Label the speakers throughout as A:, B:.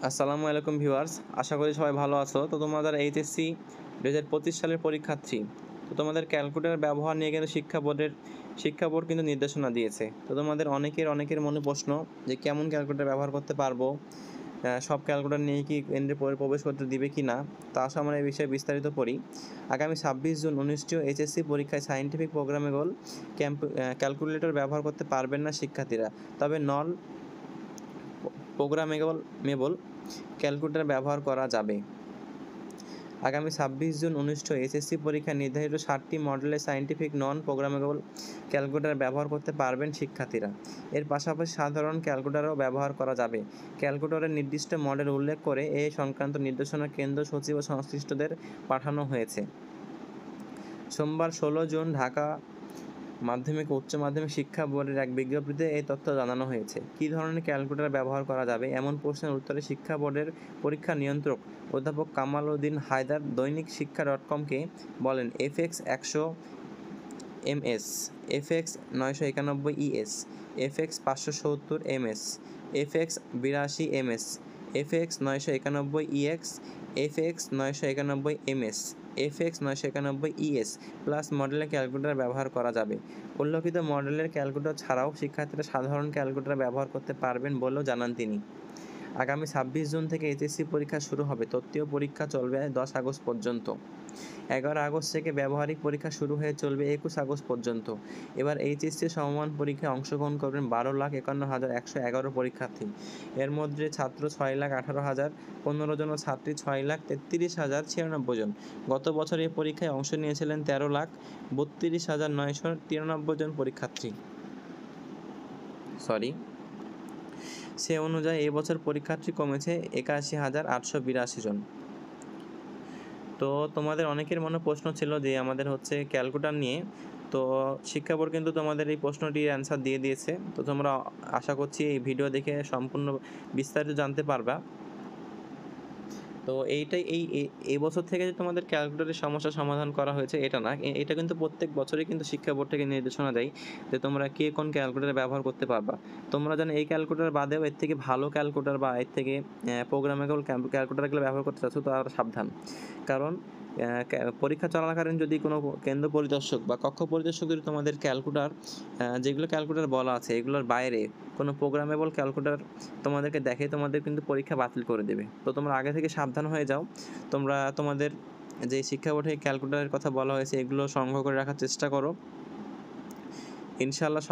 A: আসসালামু আলাইকুম ভিউয়ার্স, আশা করি সবাই ভালো আছো। তো তোমাদের এইচএসসি 2025 সালের পরীক্ষার্থী, তো তোমাদের ক্যালকুলেটর ব্যবহার নিয়ে কিন্তু শিক্ষা বোর্ড কিন্তু নির্দেশনা দিয়েছে। তো তোমাদের অনেকের মনে প্রশ্ন যে কেমন ক্যালকুলেটর ব্যবহার করতে পারবো, সব ক্যালকুলেটর নিয়ে কি কেন্দ্রে প্রবেশ করতে দিবে কি না। তা আসলে আমরা এই বিষয়ে বিস্তারিত পড়ি। আগামী 26 জুন অনুষ্ঠেয় এইচএসসি পরীক্ষায় সায়েন্টিফিক প্রোগ্রামেবল ক্যালকুলেটর ব্যবহার করতে পারবেন না শিক্ষার্থীরা, তবে নন প্রোগ্রামেবল ক্যালকুলেটর ব্যবহার করা যাবে। আগামী 26 জুন অনুষ্ঠেয় এইচএসসি পরীক্ষায় নির্ধারিত 7টি মডেলের সায়েন্টিফিক নন প্রোগ্রামেবল ক্যালকুলেটর ব্যবহার করতে পারবেন শিক্ষার্থীরা। এর পাশাপাশি সাধারণ ক্যালকুলেটরও ব্যবহার করা যাবে। ক্যালকুলেটরের নির্দিষ্ট মডেল উল্লেখ করে এ সংক্রান্ত নির্দেশনা কেন্দ্র সচিব ও সংশ্লিষ্টদের পাঠানো হয়েছে। সোমবার 16 জুন ঢাকা মাধ্যমিক ও উচ্চ মাধ্যমিক শিক্ষা বোর্ডের এক বিজ্ঞপ্তিতে এই তথ্য জানানো হয়েছে। কী ধরনের ক্যালকুলেটর ব্যবহার করা যাবে, এমন প্রশ্নের উত্তরে শিক্ষা বোর্ডের পরীক্ষা নিয়ন্ত্রক অধ্যাপক কামাল উদ্দিন হায়দার দৈনিক শিক্ষা .com-কে বলেন, FX 100 MS, FX 991 ES, FX 570 MS, FX 82 MS, FX 991 EX, FX 991 MS, FX 991 ES plus মডেলের ক্যালকুলেটর ব্যবহার করা যাবে। উল্লেখিত মডেলের ক্যালকুলেটর ছাড়াও শিক্ষার্থীরা সাধারণ ক্যালকুলেটর ব্যবহার করতে পারবেন বলেও জানান তিনি। আগামী 26 জুন থেকে এইচএসসি পরীক্ষা শুরু হবে। তত্ত্বীয় পরীক্ষা চলবে 10 আগস্ট পর্যন্ত। 11 আগস্ট থেকে ব্যবহারিক পরীক্ষা শুরু হয়ে চলবে 21 আগস্ট পর্যন্ত। এবার এইচএসসি সমমান পরীক্ষায় অংশগ্রহণ করবেন 12,51,111 পরীক্ষার্থী। এর মধ্যে ছাত্র 6,18,000, 15 জন ও ছাত্রী 6,33,096 জন। গত বছর এই পরীক্ষায় অংশ নিয়েছিলেন 13,32,993 জন পরীক্ষার্থী। সে অনুযায়ী এবছর পরীক্ষার্থী কমেছে 81,882 জন। তো তোমাদের অনেকের মনে প্রশ্ন ছিল যে আমাদের ক্যালকুলেটর নিয়ে, তো শিক্ষা বোর্ড কিন্তু তোমাদের এই প্রশ্নটির অ্যান্সার দিয়ে দিয়েছে। তো তোমরা আশা করছি এই ভিডিও দেখে সম্পূর্ণ বিস্তারিত জানতে পারবা। তো এই বছর থেকে যে তোমাদের ক্যালকুলেটরের সমস্যার সমাধান করা হয়েছে এটা না, এটা কিন্তু প্রত্যেক বছরই কিন্তু শিক্ষা বোর্ড থেকে নির্দেশনা দেয় যে তোমরা কে কোন ক্যালকুলেটর ব্যবহার করতে পারবা। তোমরা যেন এই ক্যালকুলেটর বাদেও এর থেকে ভালো ক্যালকুলেটর বা এর থেকে প্রোগ্রামেবল ক্যালকুলেটরগুলো ব্যবহার করতে চাচ্ছ, তো আর সাবধান। কারণ পরীক্ষা চলাকালীন যদি কোনো কেন্দ্র পরিদর্শক বা কক্ষ পরিদর্শক যদি তোমাদের ক্যালকুলেটর, যেগুলো ক্যালকুলেটর বলা আছে এগুলোর বাইরে কোনো প্রোগ্রামেবল ক্যালকুলেটর তোমাদেরকে দেখে, তোমাদের কিন্তু পরীক্ষা বাতিল করে দেবে। তো তোমরা আগে থেকে সাবধান হয়ে যাও। তোমরা তোমাদের যে শিক্ষা বোর্ডে ক্যালকুলেটরের কথা বলা হয়েছে এগুলো সংগ্রহ করে রাখার চেষ্টা করো। ইনশাআল্লাহ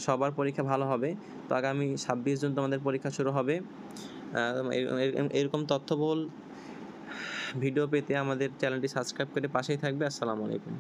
A: সবার পরীক্ষা ভালো হবে। তো আগামী 26 জুন তোমাদের পরীক্ষা শুরু হবে। এরকম তথ্যবহুল ভিডিও পেতে আমাদের চ্যানেলটি সাবস্ক্রাইব করে পাশেই থাকবে। আসসালামু আলাইকুম।